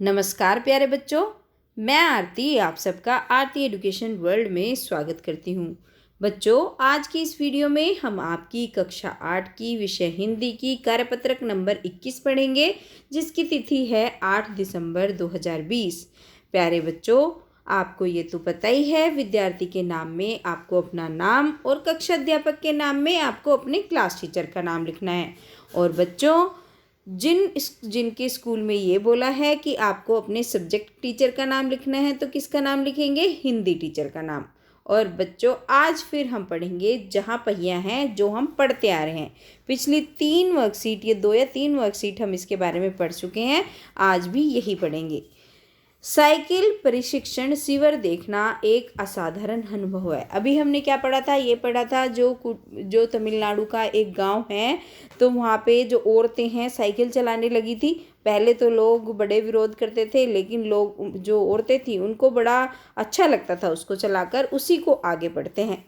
नमस्कार प्यारे बच्चों, मैं आरती आप सबका आरती एजुकेशन वर्ल्ड में स्वागत करती हूँ। बच्चों, आज की इस वीडियो में हम आपकी कक्षा 8 की विषय हिंदी की कार्यपत्रक नंबर 21 पढ़ेंगे, जिसकी तिथि है 8 दिसंबर 2020। प्यारे बच्चों, आपको ये तो पता ही है, विद्यार्थी के नाम में आपको अपना नाम और कक्षा अध्यापक के नाम में आपको अपने क्लास टीचर का नाम लिखना है। और बच्चों, जिनके स्कूल में ये बोला है कि आपको अपने सब्जेक्ट टीचर का नाम लिखना है, तो किसका नाम लिखेंगे? हिंदी टीचर का नाम। और बच्चों, आज फिर हम पढ़ेंगे जहाँ पहिया हैं जो हम पढ़ते आ रहे हैं। पिछली 3 वर्कशीट, ये 2 या 3 वर्कशीट हम इसके बारे में पढ़ चुके हैं, आज भी यही पढ़ेंगे। साइकिल प्रशिक्षण शिविर देखना एक असाधारण अनुभव है। अभी हमने क्या पढ़ा था? ये पढ़ा था जो तमिलनाडु का एक गांव है, तो वहाँ पे जो औरतें हैं साइकिल चलाने लगी थी। पहले तो लोग बड़े विरोध करते थे, लेकिन लोग जो औरतें थी उनको बड़ा अच्छा लगता था उसको चलाकर। उसी को आगे बढ़ते हैं।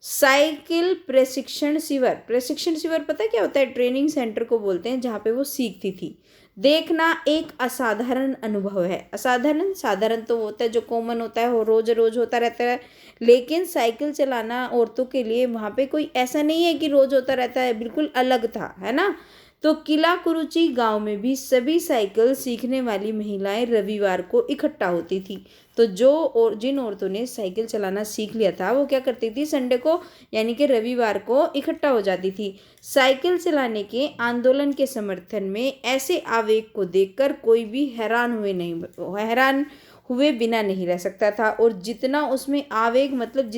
साइकिल प्रशिक्षण शिविर पता क्या होता है? ट्रेनिंग सेंटर को बोलते हैं, जहाँ पे वो सीखती थी। देखना एक असाधारण अनुभव है। साधारण तो होता है, जो कॉमन होता है, वो रोज रोज होता रहता है। लेकिन साइकिल चलाना औरतों के लिए वहाँ पे कोई ऐसा नहीं है कि रोज होता रहता है, बिल्कुल अलग था, है ना। तो किला कुरुचि गांव में भी सभी साइकिल सीखने वाली महिलाएं रविवार को इकट्ठा होती थी। तो जिन औरतों ने साइकिल चलाना सीख लिया था, वो क्या करती थी? संडे को यानी कि रविवार को इकट्ठा हो जाती थी। साइकिल चलाने के आंदोलन के समर्थन में ऐसे आवेग को देखकर कोई भी हैरान हुए बिना नहीं रह सकता था। और जितना उसमें आवेग, मतलब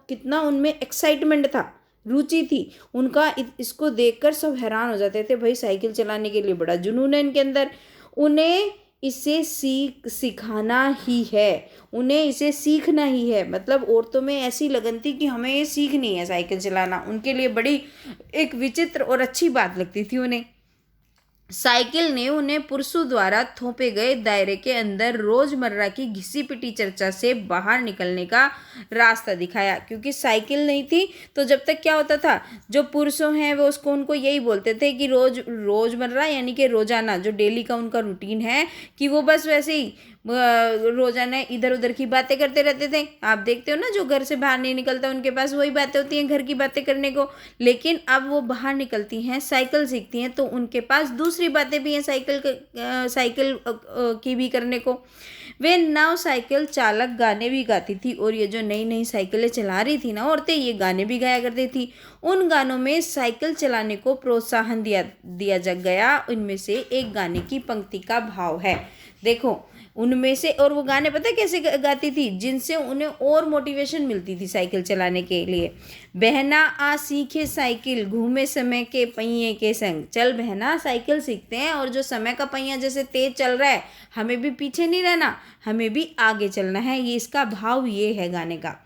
कितना उनमें एक्साइटमेंट था, रुचि थी उनका, इसको देखकर सब हैरान हो जाते थे। भाई, साइकिल चलाने के लिए बड़ा जुनून है इनके अंदर। उन्हें इसे सिखाना ही है, उन्हें इसे सीखना ही है। मतलब औरतों में ऐसी लगन थी कि हमें ये सीखनी है साइकिल चलाना। उनके लिए बड़ी एक विचित्र और अच्छी बात लगती थी उन्हें। साइकिल ने उन्हें पुरुषों द्वारा थोपे गए दायरे के अंदर रोजमर्रा की घिसी पिटी चर्चा से बाहर निकलने का रास्ता दिखाया। क्योंकि साइकिल नहीं थी, तो जब तक क्या होता था, जो पुरुषों हैं वो उनको यही बोलते थे कि रोजमर्रा यानी कि रोजाना जो डेली का उनका रूटीन है, कि वो बस वैसे ही रोजाना इधर उधर की बातें करते रहते थे। आप देखते हो ना, जो घर से बाहर नहीं निकलता उनके पास वही बातें होती हैं घर की बातें करने को। लेकिन अब वो बाहर निकलती हैं, साइकिल सीखती हैं, तो उनके पास दूसरी बातें भी हैं साइकिल की भी करने को। वे नव साइकिल चालक गाने भी गाती थी। और ये जो नई नई साइकिलें चला रही थी ना औरतें, ये गाने भी गाया करती थी। उन गानों में साइकिल चलाने को प्रोत्साहन दिया गया। इनमें से एक गाने की पंक्ति का भाव है, देखो उनमें से। और वो गाने पता है कैसे गाती थी? जिनसे उन्हें और मोटिवेशन मिलती थी साइकिल चलाने के लिए। बहना आ सीखे साइकिल, घूमे समय के पहिए के संग। चल बहना, साइकिल सीखते हैं, और जो समय का पहिया जैसे तेज चल रहा है, हमें भी पीछे नहीं रहना, हमें भी आगे चलना है। ये इसका भाव ये है गाने का।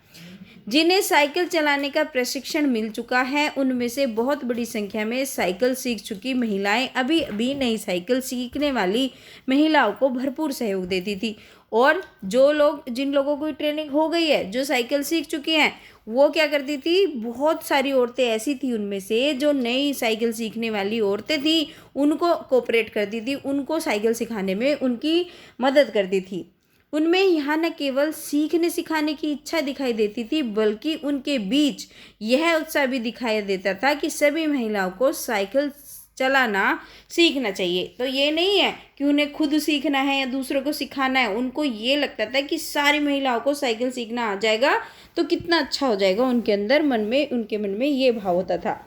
जिन्हें साइकिल चलाने का प्रशिक्षण मिल चुका है, उनमें से बहुत बड़ी संख्या में साइकिल सीख चुकी महिलाएं अभी अभी नई साइकिल सीखने वाली महिलाओं को भरपूर सहयोग देती थी। और जिन लोगों को ट्रेनिंग हो गई है, जो साइकिल सीख चुकी हैं, वो क्या करती थी? बहुत सारी औरतें ऐसी थी उनमें से जो नई साइकिल सीखने वाली औरतें थी, उनको कोऑपरेट करती थी, उनको साइकिल सिखाने में उनकी मदद करती थी। उनमें यहाँ न केवल सीखने सिखाने की इच्छा दिखाई देती थी, बल्कि उनके बीच यह उत्साह भी दिखाई देता था कि सभी महिलाओं को साइकिल चलाना सीखना चाहिए। तो ये नहीं है कि उन्हें खुद सीखना है या दूसरों को सिखाना है। उनको ये लगता था कि सारी महिलाओं को साइकिल सीखना आ जाएगा तो कितना अच्छा हो जाएगा। उनके मन में ये भाव होता था।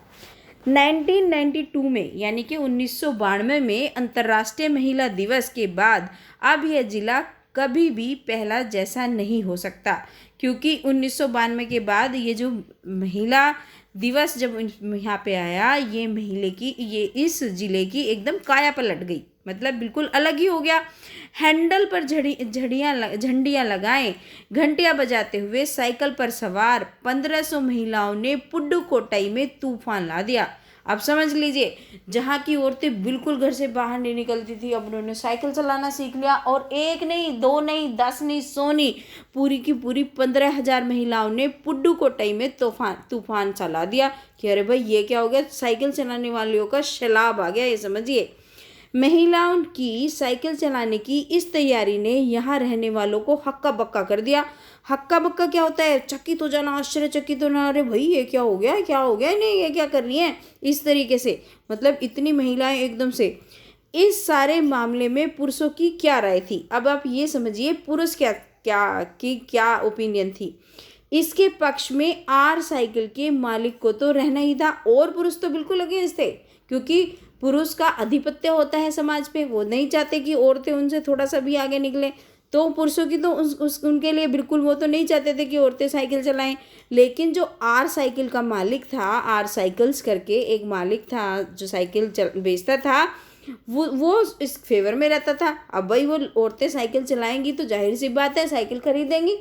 1992 में यानी कि 1992 में अंतर्राष्ट्रीय महिला दिवस के बाद अब यह जिला कभी भी पहला जैसा नहीं हो सकता। क्योंकि 1992 के बाद ये जो महिला दिवस जब यहाँ पे आया, ये इस जिले की एकदम काया पलट गई। मतलब बिल्कुल अलग ही हो गया। हैंडल पर झंडियाँ लगाएं, घंटियाँ बजाते हुए साइकिल पर सवार 1500 महिलाओं ने पुडुकोट्टई में तूफान ला दिया। अब समझ लीजिए, जहाँ की औरतें बिल्कुल घर से बाहर नहीं निकलती थी, अब उन्होंने साइकिल चलाना सीख लिया। और 1 नहीं, 2 नहीं, 10 नहीं, 100 नहीं, पूरी की पूरी 15,000 महिलाओं ने पुडुकोट्टई में तूफान चला दिया कि अरे भाई ये क्या हो गया? साइकिल चलाने वालों का सैलाब आ गया, ये समझिए। महिलाओं की साइकिल चलाने की इस तैयारी ने यहाँ रहने वालों को हक्का बक्का कर दिया। हक्का बक्का क्या होता है? चकित हो जाना, आश्चर्यचकित होना, अरे भाई ये क्या हो गया, क्या हो गया, नहीं ये क्या कर रही हैं, इस तरीके से। मतलब इतनी महिलाएं एकदम से। इस सारे मामले में पुरुषों की क्या राय थी? अब आप ये समझिए पुरुष क्या ओपिनियन थी। इसके पक्ष में आर साइकिल के मालिक को तो रहना ही था, और पुरुष तो बिल्कुल अगेंस्ट थे, क्योंकि पुरुष का आधिपत्य होता है समाज पे। वो नहीं चाहते कि औरतें उनसे थोड़ा सा भी आगे निकलें। तो पुरुषों की तो उनके लिए बिल्कुल, वो तो नहीं चाहते थे कि औरतें साइकिल चलाएं। लेकिन जो आर साइकिल का मालिक था, आर साइकिल्स करके एक मालिक था जो साइकिल बेचता था, वो इस फेवर में रहता था। अब भाई वो औरतें साइकिल चलाएंगी तो जाहिर सी बात है साइकिल खरीदेंगी,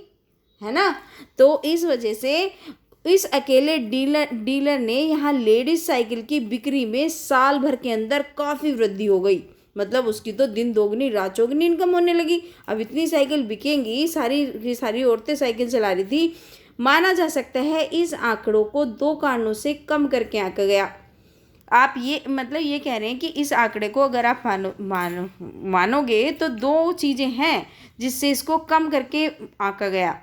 है ना। तो इस वजह से इस अकेले डीलर ने यहाँ लेडीज साइकिल की बिक्री में साल भर के अंदर काफ़ी वृद्धि हो गई। मतलब उसकी तो दिन दोगुनी रात चौगुनी इनकम होने लगी। अब इतनी साइकिल बिकेंगी, सारी औरतें साइकिल चला रही थी। माना जा सकता है इस आंकड़ों को 2 कारणों से कम करके आंका गया। आप ये मतलब ये कह रहे हैं कि इस आंकड़े को अगर आप मानोगे तो 2 चीज़ें हैं जिससे इसको कम करके आंका गया।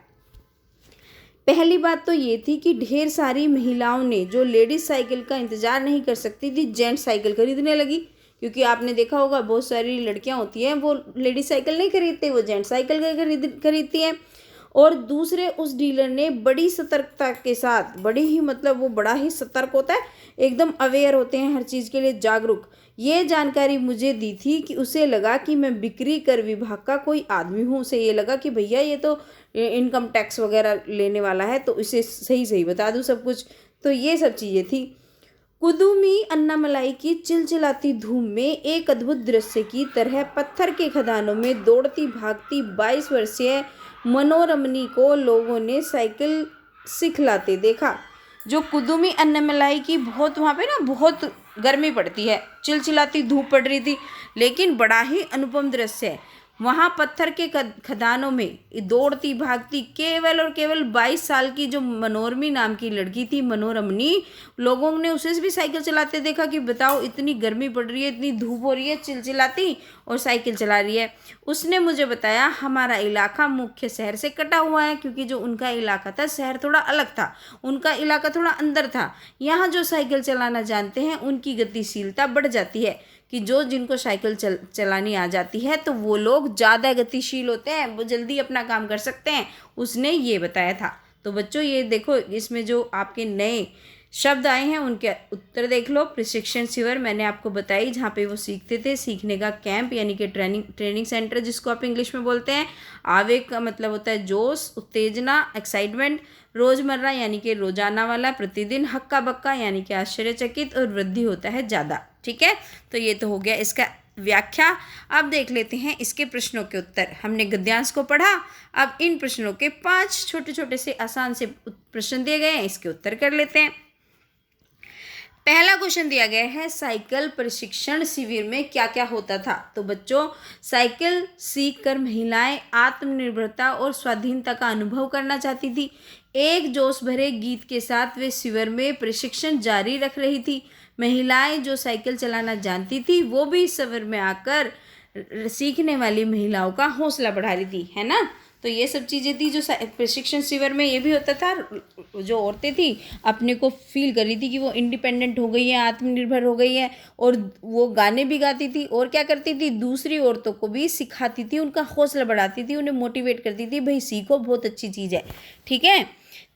पहली बात तो ये थी कि ढेर सारी महिलाओं ने, जो लेडीज साइकिल का इंतज़ार नहीं कर सकती थी, जेंट्स साइकिल खरीदने लगी। क्योंकि आपने देखा होगा बहुत सारी लड़कियां होती हैं वो लेडीज साइकिल नहीं खरीदती, वो जेंट्स साइकिल खरीदती हैं। और दूसरे उस डीलर ने बड़ी सतर्कता के साथ, बड़ी ही मतलब वो बड़ा ही सतर्क होता है, एकदम अवेयर होते हैं हर चीज़ के लिए, जागरूक, ये जानकारी मुझे दी थी कि उसे लगा कि मैं बिक्री कर विभाग का कोई आदमी हूँ। उसे ये लगा कि भैया ये तो इनकम टैक्स वगैरह लेने वाला है, तो इसे सही बता दूँ सब कुछ। तो ये सब चीज़ें थी। कुदुमी अन्नामलाई की चिलचिलाती धूम में एक अद्भुत दृश्य की तरह पत्थर के खदानों में दौड़ती भागती 22 वर्षीय मनोरमनी को लोगों ने साइकिल सिखलाते देखा। जो कुदुमी अन्नामलाई की बहुत, वहाँ पे ना बहुत गर्मी पड़ती है, चिलचिलाती धूप पड़ रही थी, लेकिन बड़ा ही अनुपम दृश्य है। वहाँ पत्थर के खदानों में दौड़ती भागती केवल और केवल 22 साल की जो मनोरमी नाम की लड़की थी, मनोरमनी, लोगों ने उसे भी साइकिल चलाते देखा। कि बताओ इतनी गर्मी पड़ रही है, इतनी धूप हो रही है, चिलचिलाती, और साइकिल चला रही है। उसने मुझे बताया हमारा इलाका मुख्य शहर से कटा हुआ है, क्योंकि जो उनका इलाका था, शहर थोड़ा अलग था, उनका इलाका थोड़ा अंदर था। यहाँ जो साइकिल चलाना जानते हैं उनकी गतिशीलता बढ़ जाती है, कि जिनको साइकिल चलानी आ जाती है तो वो लोग ज़्यादा गतिशील होते हैं, वो जल्दी अपना काम कर सकते हैं। उसने ये बताया था। तो बच्चों ये देखो, इसमें जो आपके नए शब्द आए हैं उनके उत्तर देख लो। प्रशिक्षण शिविर मैंने आपको बताई, जहाँ पे वो सीखते थे, सीखने का कैंप यानी कि ट्रेनिंग सेंटर जिसको आप इंग्लिश में बोलते हैं। आवेग का मतलब होता है जोश, उत्तेजना, एक्साइटमेंट। रोज़मर्रा यानी कि रोजाना वाला, प्रतिदिन। हक्का बक्का यानी कि आश्चर्यचकित, और वृद्धि होता है ज़्यादा। ठीक है, तो ये तो हो गया इसका व्याख्या। अब देख लेते हैं इसके प्रश्नों के उत्तर। हमने गद्यांश को पढ़ा, अब इन प्रश्नों के 5 छोटे छोटे से आसान से प्रश्न दिए गए हैं, इसके उत्तर कर लेते हैं। पहला क्वेश्चन दिया गया है, साइकिल प्रशिक्षण शिविर में क्या क्या होता था। तो बच्चों, साइकिल सीखकर महिलाएं आत्मनिर्भरता और स्वाधीनता का अनुभव करना चाहती थी। एक जोश भरे गीत के साथ वे शिविर में प्रशिक्षण जारी रख रही थी। महिलाएं जो साइकिल चलाना जानती थी वो भी इस शिविर में आकर सीखने वाली महिलाओं का हौसला बढ़ा रही थी, है ना। तो ये सब चीज़ें थी जो प्रशिक्षण शिविर में ये भी होता था। जो औरतें थी अपने को फील कर रही थी कि वो इंडिपेंडेंट हो गई है, आत्मनिर्भर हो गई है, और वो गाने भी गाती थी, और क्या करती थी, दूसरी औरतों को भी सिखाती थी, उनका हौसला बढ़ाती थी, उन्हें मोटिवेट करती थी, भाई सीखो, बहुत अच्छी चीज़ है। ठीक है,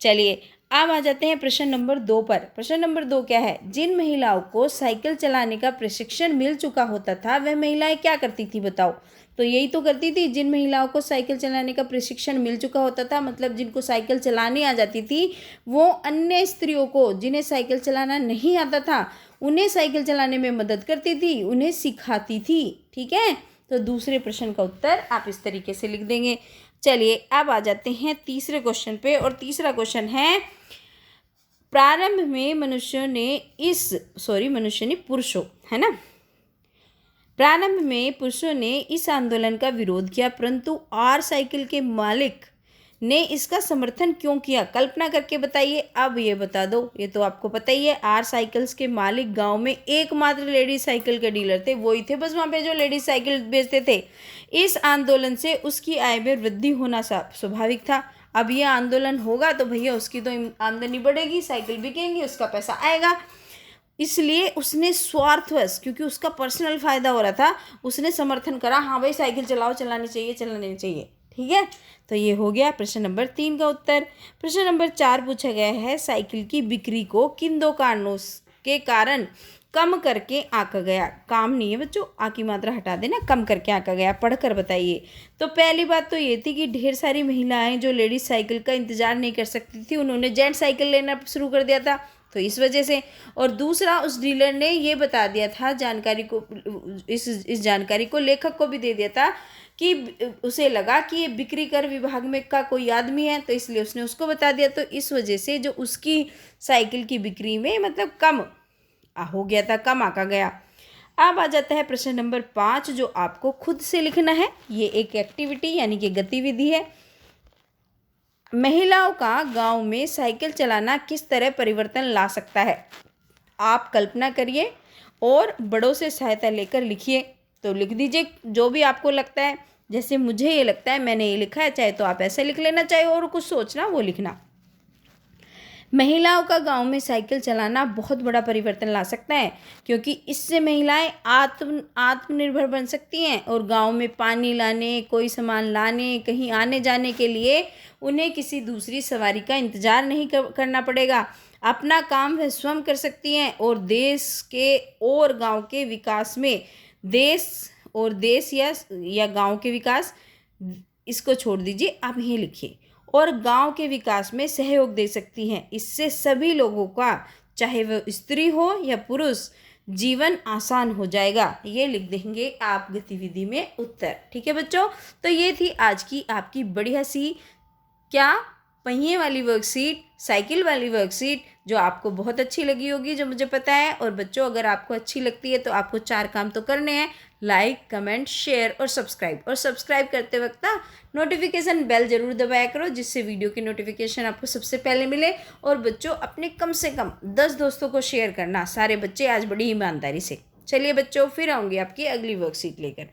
चलिए अब आ जाते हैं प्रश्न नंबर 2 पर। प्रश्न नंबर 2 क्या है, जिन महिलाओं को साइकिल चलाने का प्रशिक्षण मिल चुका होता था वह महिलाएं क्या करती थी, बताओ। तो यही तो करती थी, जिन महिलाओं को साइकिल चलाने का प्रशिक्षण मिल चुका होता था, मतलब जिनको साइकिल चलानी आ जाती थी, वो अन्य स्त्रियों को जिन्हें साइकिल चलाना नहीं आता था उन्हें साइकिल चलाने में मदद करती थी, उन्हें सिखाती थी। ठीक है, तो दूसरे प्रश्न का उत्तर आप इस तरीके से लिख देंगे। चलिए अब आ जाते हैं तीसरे क्वेश्चन पे, और तीसरा क्वेश्चन है, प्रारंभ में पुरुषों, है ना, प्रारंभ में पुरुषों ने इस आंदोलन का विरोध किया, परंतु आर साइकिल के मालिक ने इसका समर्थन क्यों किया, कल्पना करके बताइए। अब ये बता दो, ये तो आपको पता ही है। आर साइकिल्स के मालिक गांव में एकमात्र लेडीज साइकिल के डीलर थे, वही थे बस वहाँ पे जो लेडीज साइकिल बेचते थे। इस आंदोलन से उसकी आय में वृद्धि होना स्वाभाविक था। अब ये आंदोलन होगा तो भैया उसकी तो आमदनी बढ़ेगी, साइकिल बिकेंगी, उसका पैसा आएगा। इसलिए उसने स्वार्थवश, क्योंकि उसका पर्सनल फ़ायदा हो रहा था, उसने समर्थन करा, हाँ भाई साइकिल चलाओ, चलानी चाहिए, चलानी चाहिए। ठीक है, तो ये हो गया प्रश्न नंबर 3 का उत्तर। प्रश्न नंबर 4 पूछा गया है, साइकिल की बिक्री को किन 2 कारणों के कारण कम करके आंका गया। काम नहीं है बच्चों, आ की मात्रा हटा देना, कम करके आंका गया, पढ़कर बताइए। तो पहली बात तो ये थी कि ढेर सारी महिलाएं जो लेडीज साइकिल का इंतजार नहीं कर सकती थी, उन्होंने जेंट साइकिल लेना शुरू कर दिया था, तो इस वजह से। और दूसरा, उस डीलर ने ये बता दिया था जानकारी को, इस जानकारी को लेखक को भी दे दिया था कि उसे लगा कि ये बिक्री कर विभाग में का कोई आदमी है, तो इसलिए उसने उसको बता दिया। तो इस वजह से जो उसकी साइकिल की बिक्री में मतलब कम हो गया था, कम आका गया। अब आ जाता है प्रश्न नंबर 5, जो आपको खुद से लिखना है। ये एक एक्टिविटी यानी कि गतिविधि है। महिलाओं का गांव में साइकिल चलाना किस तरह परिवर्तन ला सकता है। आप कल्पना करिए और बड़ों से सहायता लेकर लिखिए। तो लिख दीजिए जो भी आपको लगता है, जैसे मुझे ये लगता है मैंने ये लिखा है, चाहे तो आप ऐसे लिख लेना, चाहे और कुछ सोचना वो लिखना। महिलाओं का गांव में साइकिल चलाना बहुत बड़ा परिवर्तन ला सकता है, क्योंकि इससे महिलाएं आत्मनिर्भर बन सकती हैं और गांव में पानी लाने, कोई सामान लाने, कहीं आने जाने के लिए उन्हें किसी दूसरी सवारी का इंतज़ार नहीं करना पड़ेगा। अपना काम वह स्वयं कर सकती हैं और देश के और गांव के विकास में देश या गांव के विकास, इसको छोड़ दीजिए, आप यहीं लिखिए, और गांव के विकास में सहयोग दे सकती हैं। इससे सभी लोगों का, चाहे वह स्त्री हो या पुरुष, जीवन आसान हो जाएगा। ये लिख देंगे आप गतिविधि में उत्तर। ठीक है बच्चों, तो ये थी आज की आपकी बढ़िया सी क्या पहिए वाली वर्कशीट, साइकिल वाली वर्कशीट, जो आपको बहुत अच्छी लगी होगी, जो मुझे पता है। और बच्चों अगर आपको अच्छी लगती है तो आपको 4 काम तो करने हैं, लाइक, कमेंट, शेयर और सब्सक्राइब। और सब्सक्राइब करते वक्त ना नोटिफिकेशन बेल ज़रूर दबाया करो, जिससे वीडियो की नोटिफिकेशन आपको सबसे पहले मिले। और बच्चों अपने कम से कम 10 दोस्तों को शेयर करना, सारे बच्चे आज बड़ी ईमानदारी से। चलिए बच्चों, फिर आऊँगी आपकी अगली वर्कशीट लेकर।